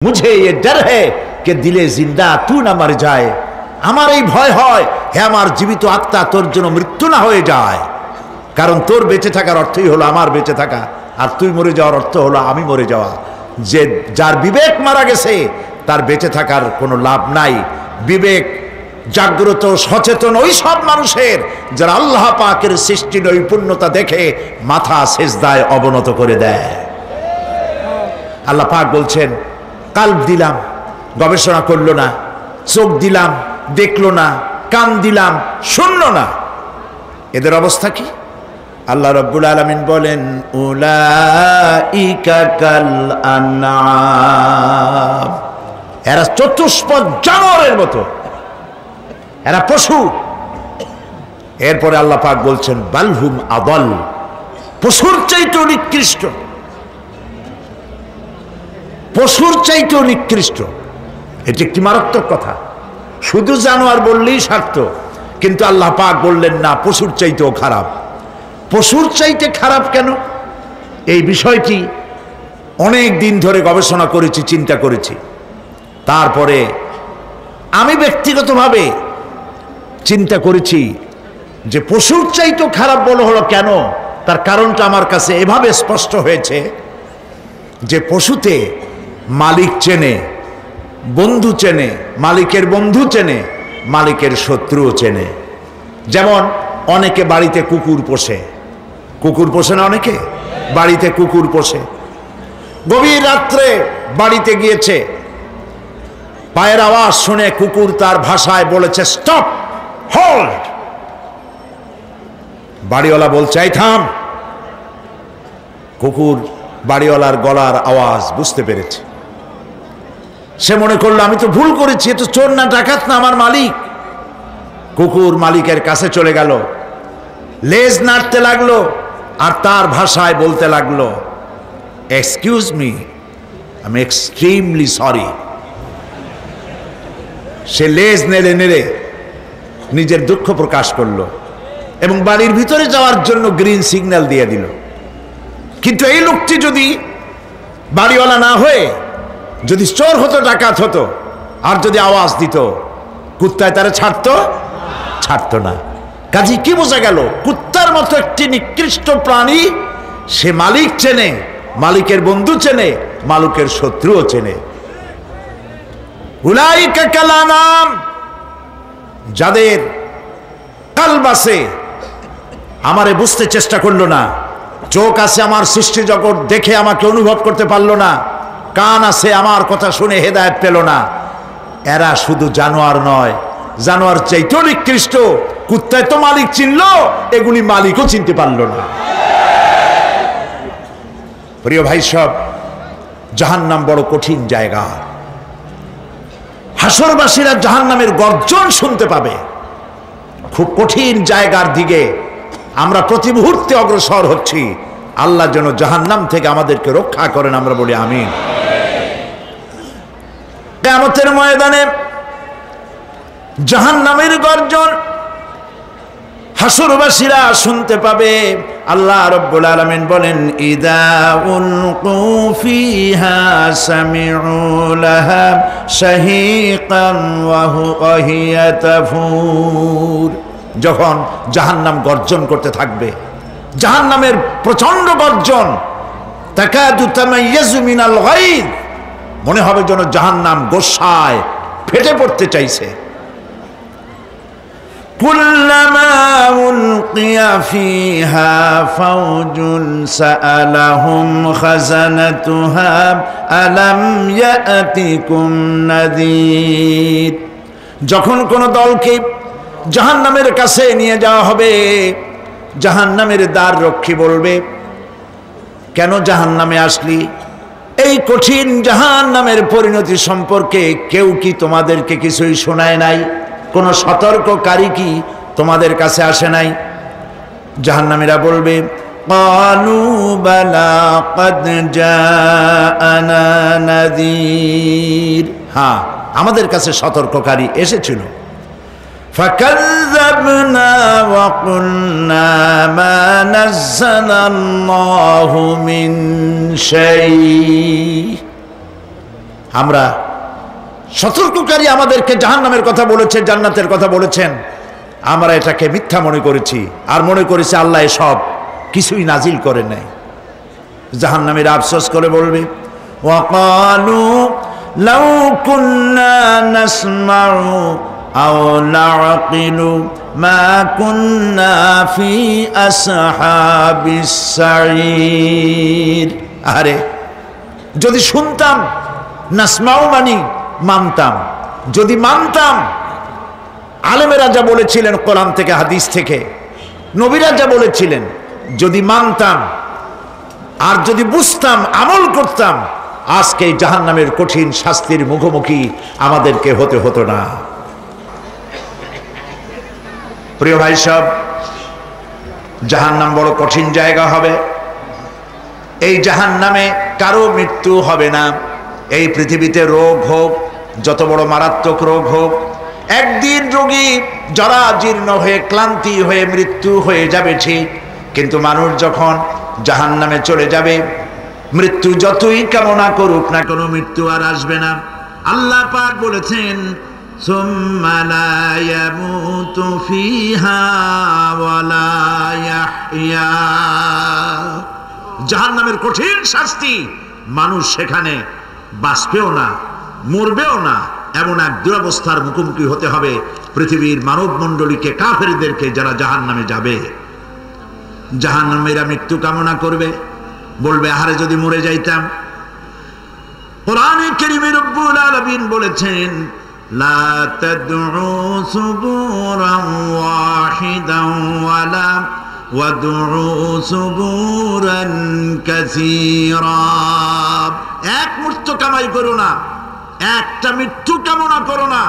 मुझे ये डर है कि दिले जिंदा तू ना मर जाए। আমার এই ভয় হয় হে আমার জীবিত আত্মা তোর জন্য মৃত্যু না হয়ে যায়, কারণ তোর বেঁচে থাকার অর্থই হলো আমার বেঁচে থাকা, আর তুই মরে যাওয়ার অর্থ হলো আমি মরে যাওয়া। যে যার বিবেক মারা গেছে তার বেঁচে থাকার কোনো লাভ নাই। বিবেক জাগ্রত সচেতন ওই সব মানুষের যারা আল্লাহ পাকের সৃষ্টি নৈপুণ্যতা দেখে মাথা সেজদায় অবনত করে দেয়। আল্লাহ পাক বলছেন কাল্ব দিলাম, গবেষণা করলো না, চোখ দিলাম, দেখলো না, কান দিলাম, শুনলো না, এদের অবস্থা কি? আল্লাহ রাব্বুল আলামিন বলেন উলাইকা কাল আনআম, এরা চতুষ্পদ জানোয়ারের মতো, এরা পশু। এরপরে আল্লাহ পাক বলছেন বালহুম আদাল, পশুর চাইতেও নিকৃষ্ট, পশুর চাইতেও নিকৃষ্ট। এটি একটি মারাত্মক কথা। শুধু জানোয়ার বললেই সার্থ, কিন্তু আল্লাহ পাক বললেন না, পশুর চাইতেও খারাপ। পশুর চাইতে খারাপ কেন? এই বিষয়টি অনেক দিন ধরে গবেষণা করেছি, চিন্তা করেছি। তারপরে আমি ব্যক্তিগতভাবে চিন্তা করেছি যে পশুর চাইতেও খারাপ বলা হলো কেন, তার কারণটা আমার কাছে এভাবে স্পষ্ট হয়েছে যে পশুতে মালিক চেনে, বন্ধু চেনে, মালিকের বন্ধু চেনে, মালিকের শত্রুও চেনে। যেমন অনেকে বাড়িতে কুকুর পোষে, কুকুর পোষে না, অনেকে বাড়িতে কুকুর পোষে। গভীর রাত্রে বাড়িতে গিয়েছে, পায়ের আওয়াজ শুনে কুকুর তার ভাষায় বলেছে স্টপ, হোল্ড। বাড়িওয়ালা বলছে এই থাম। কুকুর বাড়িওয়ালার গলার আওয়াজ বুঝতে পেরেছে। সে মনে করলো আমি তো ভুল করেছি, এ তো চোর না ডাকাত না, আমার মালিক। কুকুর মালিকের কাছে চলে গেল, লেজ নাড়তে লাগলো আর তার ভাষায় বলতে লাগলো excuse me, I am extremely sorry. সে লেজ নেড়ে নেড়ে নিজের দুঃখ প্রকাশ করলো এবং বাড়ির ভিতরে যাওয়ার জন্য গ্রিন সিগন্যাল দিয়ে দিল। কিন্তু এই লোকটি যদি বাড়িওয়ালা না হয়ে যদি চোর হতো, ডাকাত হতো, আর যদি আওয়াজ দিত, কুত্তায় তারা ছাড়তো না। কাজী কি বোঝা গেল? কুত্তার মতো একটি নিকৃষ্ট প্রাণী, সে মালিক চেনে, মালিকের বন্ধু চেনে, মালিকের শত্রুও চেনে। উলাইকা কাল আনআম, যাদের কালব আছে, আমারে বুঝতে চেষ্টা করলো না, চোখ আছে আমার সৃষ্টি জগৎ দেখে আমাকে অনুভব করতে পারলো না, কান আছে আমার কথা শুনে হেদায়েত পেল না, এরা শুধু জানোয়ার নয়, জানোয়ার চাইতেও নিকৃষ্ট। কুত্তায় তো মালিক চিনলো, এগুলি মালিকও চিনতে পারলো না। প্রিয় ভাই সব, জাহান্নাম বড় কঠিন জায়গা। হাসরবাসীরা জাহান্নামের গর্জন শুনতে পাবে। খুব কঠিন জায়গার দিকে আমরা প্রতি মুহূর্তে অগ্রসর হচ্ছি। আল্লাহ যেন জাহান্নাম থেকে আমাদেরকে রক্ষা করেন, আমরা বলি আমিন। কিয়ামতের ময়দানে জাহান্নামের গর্জন হাসরবাসীরা শুনতে পাবে। আল্লাহ রাব্বুল আলামিন বলেন ইদা উলকু ফিহা সামিউ লাহা শাহীকান ওয়া হিয়া তাফুর, যখন জাহান্নাম গর্জন করতে থাকবে, জাহান্নামের প্রচন্ড গর্জন, তাকাদু তামাইয়াজু মিনাল গায়দ, মনে হবে যেন জাহান্নাম গোসায় ফেটে পড়তে চাইছে। কুল্লামা উলকিয়া ফিহা ফাওজুন সাআলাহুম খাজানাতুহা আলাম ইয়াতিকুম নাযীর, যখন কোন দলকে জাহান্নামের কাছে নিয়ে যাওয়া হবে, জাহান্নামের দ্বার রক্ষী বলবে কেন জাহান্নামে আসলি? এই কঠিন জাহান্নামের পরিণতি সম্পর্কে কেউ কি তোমাদেরকে কিছুই শোনায় নাই? কোন সতর্ককারী কি তোমাদের কাছে আসে নাই? জাহান্নামীরা বলবে ক্বালু বালা ক্বাদ জাআনা নাযীর, হ্যাঁ আমাদের কাছে সতর্ককারী এসেছিল। ফাকাযযাবনা ওয়া কুলনা মা নাযালাল্লাহু মিন শাই, আমরা সতর্ককারী আমাদেরকে জাহান্নামের কথা বলেছেন, জান্নাতের কথা বলেছেন, আমরা এটাকে মিথ্যা মনে করেছি আর মনে করেছি আল্লাহ সব কিছুই নাজিল করে নাই। জাহান্নামের আফসোস করে বলবে, ওয়াকালু লাউ কুন্না নাসমাউ আও নাআকিলু মা কুন্না ফি আসহাবিস সাঈর। আরে যদি শুনতাম, নাসমাউ মানি মানতাম, যদি মানতাম, আলেমেরা যা বলেছিলেন কোরআন থেকে হাদিস থেকে, নবীরা যা বলেছিলেন, যদি মানতাম আর যদি বুঝতাম, আমল করতাম, আজকে জাহান্নামের কঠিন শাস্তির মুখোমুখি আমাদেরকে হতে হতো না। প্রিয় ভাই সব, জাহান্নাম বড় কঠিন জায়গা হবে। এই জাহান্নামে কারো মৃত্যু হবে না। এই পৃথিবীতে রোগ হোক, যত বড় মারাত্মক রোগ হোক, একদিন রোগী জরাজীর্ণ হয়ে ক্লান্তি হয়ে মৃত্যু হয়ে যাবে ঠিক, কিন্তু মানুষ যখন জাহান্নামে চলে যাবে, মৃত্যু যতই কামনা করুক না কোনো মৃত্যু আর আসবে না। আল্লাহ পাক বলেছেন, সুম্মা লা ইয়ামুতু ফিহা ওয়া লা ইয়াহইয়া। জাহান্নামের কঠিন শাস্তি, মানুষ সেখানে বাঁচবেও না, মরবেও না, এমন এক দুরবস্থার মুখোমুখি হতে হবে পৃথিবীর মানব মণ্ডলীকে, কাফেরদেরকে, যারা জাহান্নামে যাবে। জাহান্নামীরা মৃত্যু কামনা করবে, বলবে আহারে যদি মরে যাইতাম। কোরআনে কারীমে রব্বুল আলামিন বলেছেন, লা তাদউ সুবুরান ওয়াহিদান ওয়ালা ওয়াদউ সুবুরান কাসীরা। এক মৃত্যু কামাই করো না, একটা মৃত্যু কামনা করো না।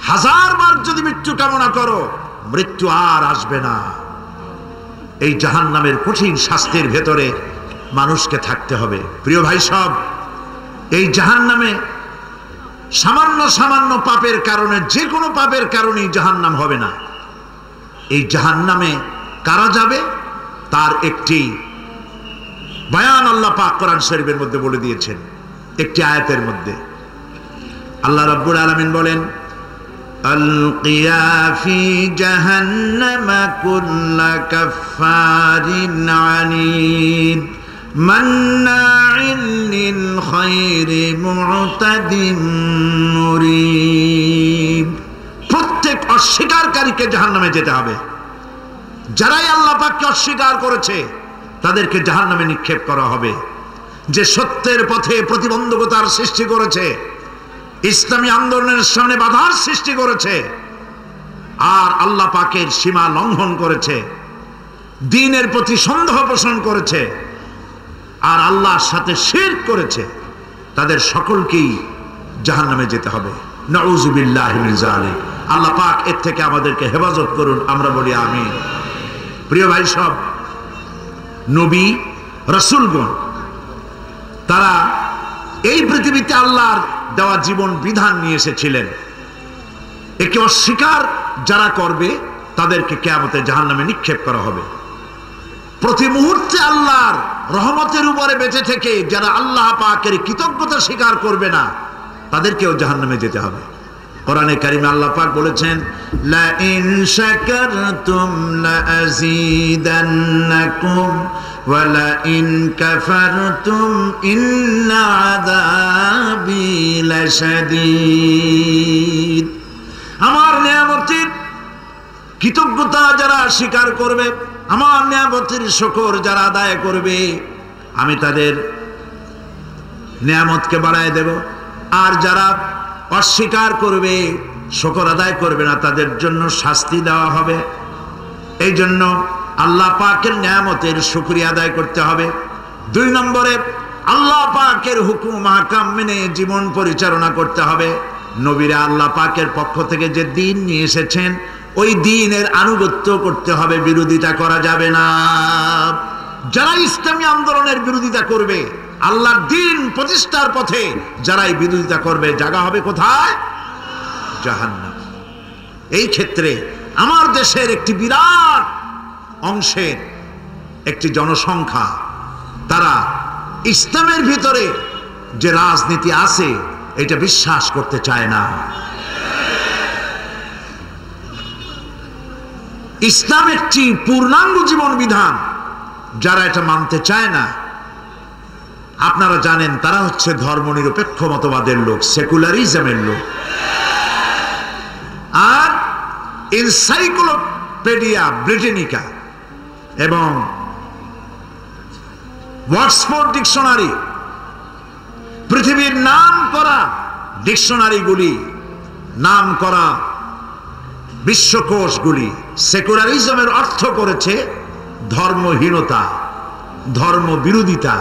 1000 বার যদি মৃত্যু কামনা করো, মৃত্যু আর আসবে না। এই জাহান্নামের কঠিন শাস্তির ভেতরে মানুষকে থাকতে হবে। প্রিয় ভাই সব, এই জাহান্নামে সামান্য সামান্য পাপের কারণে, যে কোনো পাপের কারণেই জাহান্নাম হবে না। এই জাহান্নামে কারা যাবে তার একটি বয়ান আল্লাহ পাক কোরআন শরীফের মধ্যে বলে দিয়েছেন। একটি আয়াতের মধ্যে আল্লাহ রাব্বুল আলামিন বলেন, আলকিয়া ফি জাহান্নামা কুল্লা কাফফারিন আনিদ মান্নাইন লিল খায়রি মু'তাদিন মুরিব। প্রত্যেক অস্বীকারীকে জাহান্নামে যেতে হবে। যারাই আল্লাহ পাককে অস্বীকার করেছে তাদেরকে জাহান্নামে নিক্ষেপ করা হবে। যে সত্যের পথে প্রতিবন্ধকতার সৃষ্টি করেছে, ইসলামী আন্দোলনের সামনে বাধার সৃষ্টি করেছে, আর আল্লাহ পাকের সীমা লঙ্ঘন করেছে, দ্বীনের প্রতি সন্দেহ পোষণ করেছে, আর আল্লাহর সাথে শিরক করেছে, তাদের সকলকেই জাহান্নামে যেতে হবে। নাউযু বিল্লাহি মিন যালিক। আল্লাহ পাক এর থেকে আমাদেরকে হেফাজত করুন, আমরা বলি আমিন। প্রিয় ভাই সব, নবী রাসূলগণ তারা এই পৃথিবীতে আল্লাহর দেওয়া জীবন বিধান নিয়ে এসেছিলেন। একে অস্বীকার যারা করবে তাদেরকে কিয়ামতে জাহান্নামে নিক্ষেপ করা হবে। প্রতি মুহূর্তে আল্লাহর রহমতের উপরে বেঁচে থেকে যারা আল্লাহ পাকের কৃতজ্ঞতা স্বীকার করবে না, তাদেরকেও জাহান্নামে যেতে হবে। কোরআনে কারিমে আল্লাহ পাক বলেছেন, লা ইন শাকারতুম লা আযীদান্নাকুম ওয়া লা ইন কাফারতুম ইন্না আযাবি লাশাদীদ। আমার নিয়ামতের কৃতজ্ঞতা যারা স্বীকার করবে, আমার নিয়ামতের শুকর যারা আদায় করবে, আমি তাদের নিয়ামতকে বাড়ায় দেব। আর যারা অস্বীকার করবে, শুকর আদায় করবে না, তাদের জন্য শাস্তি দেওয়া হবে। এই জন্য আল্লাহ পাকের নিয়ামতের শুকরিয়া আদায় করতে হবে। 2 নম্বরে আল্লাহ পাকের হুকুম আহকাম মেনে জীবন পরিচালনা করতে হবে। নবীরা আল্লাহ পাকের পক্ষ থেকে যে দ্বীন নিয়ে এসেছেন, ওই দ্বীনের আনুগত্য করতে হবে, বিরোধিতা করা যাবে না। যারা ইসলামী আন্দোলনের বিরোধিতা করবে, আল্লাহর দ্বীন প্রতিষ্ঠার পথে যারাই বিরোধিতা করবে, জায়গা হবে কোথায়? জাহান্নাম। এই ক্ষেত্রে আমার দেশের একটি বিরাট অংশের একটি জনসংখ্যা, তারা ইসলামের ভিতরে যে রাজনীতি আছে এটা বিশ্বাস করতে চায় না। ইসলাম একটি পূর্ণাঙ্গ জীবন বিধান, যারা এটা মানতে চায় না আপনারা জানেন তারা হচ্ছে ধর্মনিরপেক্ষ মতবাদের লোক, সেকুলারিজমের লোক। আর এনসাইক্লোপিডিয়া ব্রিটানিকা এবং অক্সফোর্ড ডিকশনারি, পৃথিবীর নাম করা ডিকশনারিগুলি, নাম করা বিশ্বকোষগুলি সেকুলারিজমের অর্থ করেছে ধর্মহীনতা, ধর্মবিরোধিতা,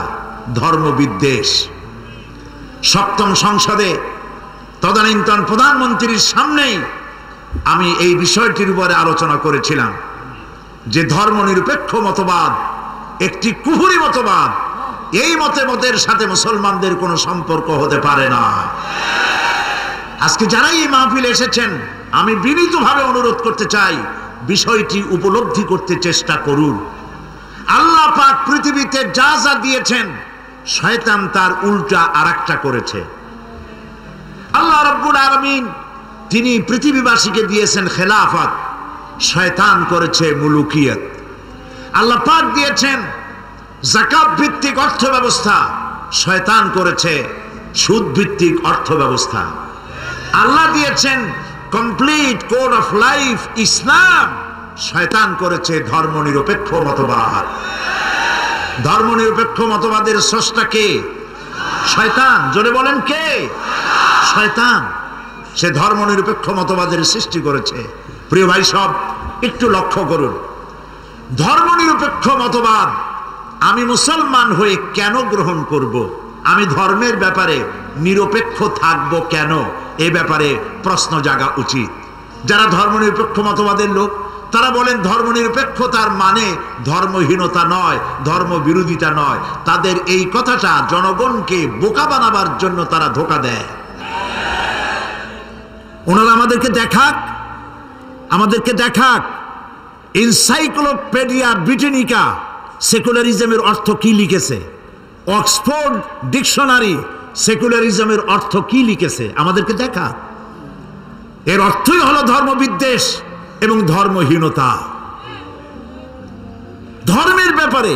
ধর্মবিদ্বেষ। সপ্তম সংসদে তদানীন্তন প্রধানমন্ত্রীর সামনেই আমি এই বিষয়টির উপরে আলোচনা করেছিলাম যে ধর্মনিরপেক্ষ মতবাদ একটি কুফরি মতবাদ, এই মতের সাথে মুসলমানদের কোনো সম্পর্ক হতে পারে না। আজকে যারা এই মাহফিলে এসেছেন আমি বিনীতভাবে অনুরোধ করতে চাই বিষয়টি উপলব্ধি করতে চেষ্টা করুন। আল্লাহ পাক পৃথিবীতে যা যা দিয়েছেন শয়তান তার উল্টা আরেকটা করেছে। আল্লাহ রাব্বুল আলামিন তিনি পৃথিবীবাসীকে দিয়েছেন খেলাফত, শয়তান করেছে মুলুকিয়ত। আল্লাহ পাক দিয়েছেন যাকাত ভিত্তিক অর্থ ব্যবস্থা, শয়তান করেছে সুদ ভিত্তিক অর্থ ব্যবস্থা। আল্লাহ দিয়েছেন কমপ্লিট কোড অফ লাইফ ইসলাম, শয়তান করেছে ধর্মনিরপেক্ষ মতবাদ। ধর্মনিরপেক্ষ মতবাদের স্রষ্টা কে? শয়তান। জোরে বলেন কে? শয়তান। সে ধর্মনিরপেক্ষ মতবাদের সৃষ্টি করেছে। প্রিয় ভাই সব একটু লক্ষ্য করুন, ধর্মনিরপেক্ষ মতবাদ আমি মুসলমান হয়ে কেন গ্রহণ করব? আমি ধর্মের ব্যাপারে নিরপেক্ষ থাকব কেন? এ ব্যাপারে প্রশ্ন জাগা উচিত। যারা ধর্মনিরপেক্ষ মতবাদের লোক তারা বলেন ধর্মনিরপেক্ষতার মানে ধর্মহীনতা নয়, ধর্মবিরোধিতা নয়। তাদের এই কথাটা জনগণকে বোকা বানাবার জন্য তারা ধোঁকা দেয়। ওনারা আমাদেরকে দেখাক এনসাইক্লোপিডিয়া ব্রিটানিকা সেকুলারিজমের অর্থ কি লিখেছে, অক্সফোর্ড ডিকশনারি সেকুলারিজমের অর্থ কি লিখেছে, আমাদেরকে দেখাক। এর অর্থই হলো ধর্মবিদ্বেষ এবং ধর্মহীনতা। ধর্মের ব্যাপারে,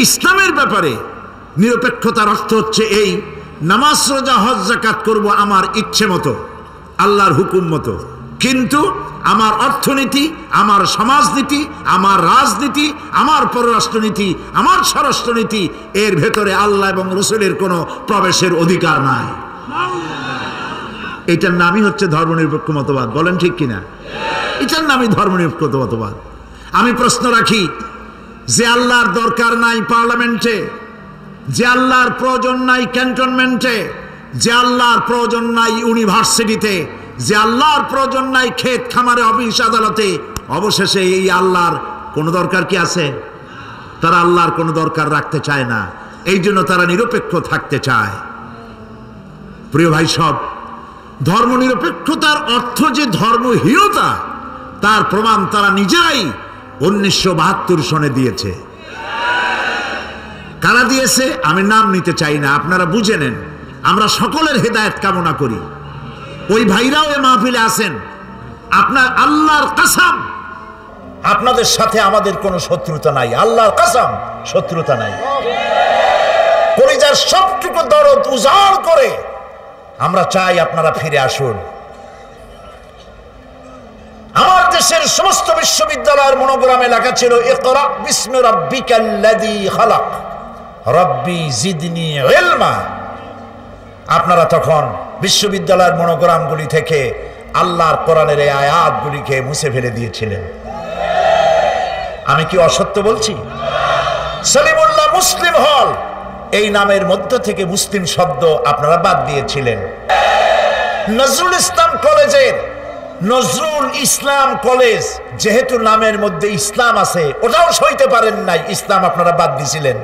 ইসলামের ব্যাপারে নিরপেক্ষতার অর্থ হচ্ছে এই, নামাজ রোজা হজ যাকাত করব আমার ইচ্ছে মতো, আল্লাহর হুকুম মতো, কিন্তু আমার অর্থনীতি, আমার সমাজনীতি, আমার রাজনীতি, আমার পররাষ্ট্রনীতি, আমার স্বরাষ্ট্রনীতি এর ভেতরে আল্লাহ এবং রসুলের কোনো প্রবেশের অধিকার নাই। এটার নামই হচ্ছে ধর্মনিরপেক্ষ মতবাদ। বলেন ঠিক কিনা? এটার নামই ধর্মনিরপেক্ষ মতবাদ। আমি প্রশ্ন রাখি, যে আল্লাহর দরকার নাই পার্লামেন্টে, যে আল্লাহর প্রয়োজন নাই ক্যান্টনমেন্টে, যে আল্লাহর প্রয়োজন নাই ইউনিভার্সিটিতে, যে আল্লাহর প্রয়োজন নাই ক্ষেত খামারে অফিস আদালতে, অবশেষে এই আল্লাহর কোনো দরকার কি আছে? তারা আল্লাহর কোনো দরকার রাখতে চায় না, এই জন্য তারা নিরপেক্ষ থাকতে চায়। প্রিয় ভাই সব, ধর্মনিরপেক্ষতার অর্থ যে ধর্মহীনতা তার প্রমাণ তারা নিজেরাই 1972 সনে দিয়েছে। কারা দিয়েছে আমি নাম নিতে চাই না, আপনারা বুঝে নেন। আমরা সকলের হেদায়েত কামনা করি। ওই ভাইরাও এ মাহফিলে আছেন। আপনার আল্লাহর কসম আপনাদের সাথে আমাদের কোনো শত্রুতা নাই, আল্লাহর কসম শত্রুতা নাই। কলিজার সবটুকু দরদ উজাড় করে আমরা চাই আপনারা ফিরে আসুন। আমার দেশের সমস্ত বিশ্ববিদ্যালয়ের মনোগ্রামে লেখা ছিল ইকরা বিসমি রাব্বিকাল্লাযী খালাক রাব্বি জিদনি ইলমা। আপনারা তখন বিশ্ববিদ্যালয়ের মনোগ্রামগুলি থেকে আল্লাহর কোরআনের এই আয়াতগুলিকে মুছে ফেলে দিয়েছিলেন। আমি কি অসত্য বলছি? সলিমুল্লাহ মুসলিম হল এই নামের মধ্য থেকে মুসলিম শব্দ আপনারা বাদ দিয়েছিলেন। নজরুল ইসলাম কলেজের নজরুল ইসলাম কলেজ যেহেতু নামের মধ্যে ইসলাম আছে ওটাও সইতে পারেন নাই, ইসলাম আপনারা বাদ দিয়েছিলেন।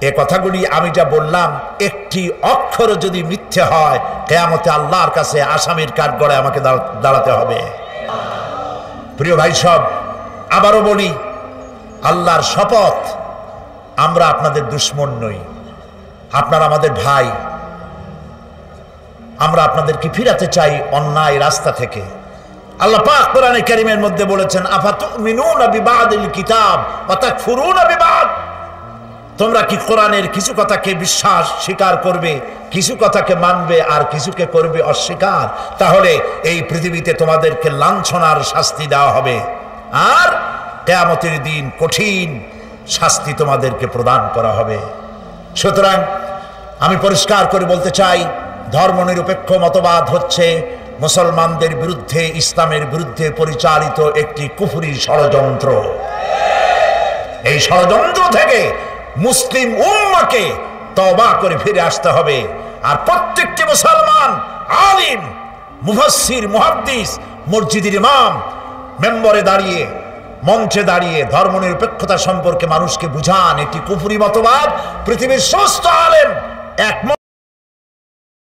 এ কথাগুলি আমি যা বললাম একটি অক্ষর যদি মিথ্যে হয় কিয়ামতে আল্লাহর কাছে আসামির কাঠগড়ায় আমাকে দাঁড়াতে হবে। প্রিয় ভাই সব, আবারও বলি, আল্লাহর শপথ আমরা আপনাদের দুশমন নই। আপনারা আমাদের ভাই, আমরা আপনাদেরকে ফিরাতে চাই অন্যায় রাস্তা থেকে। আল্লাহ পাক কোরআনে কারীমের মধ্যে বলেছেন, আফাতুমিনুনা বিবাদিল কিতাব ওয়া তাকফুরুনা বিবাদ। তোমরা কি কোরআনের কিছু কথাকে বিশ্বাস স্বীকার করবে, কিছু কথাকে মানবে, আর কিছুকে করবে অস্বীকার? তাহলে এই পৃথিবীতে তোমাদেরকে লাঞ্ছনার শাস্তি দেওয়া হবে, আর কিয়ামতের দিন কঠিন শাস্তি তোমাদেরকে প্রদান করা হবে। সুতরাং আমি পরিষ্কার করে বলতে চাই, ধর্মনিরপেক্ষ মতবাদ হচ্ছে মুসলমানদের বিরুদ্ধে, ইসলামের বিরুদ্ধে পরিচালিত একটি কুফরি ষড়যন্ত্র। এই ষড়যন্ত্র থেকে মুসলিম উম্মাহকে তওবা করে ফিরে আসতে হবে। আর প্রত্যেকটি মুসলমান আলিম, মুফাসসির, মুহাদ্দিস, মসজিদের ইমাম মেম্বরে দাঁড়িয়ে, মঞ্চে দাঁড়িয়ে ধর্মনিরপেক্ষতা সম্পর্কে মানুষকে বুঝান। এটি কুফরি মতবাদ। পৃথিবীর সমস্ত আলেম একমত।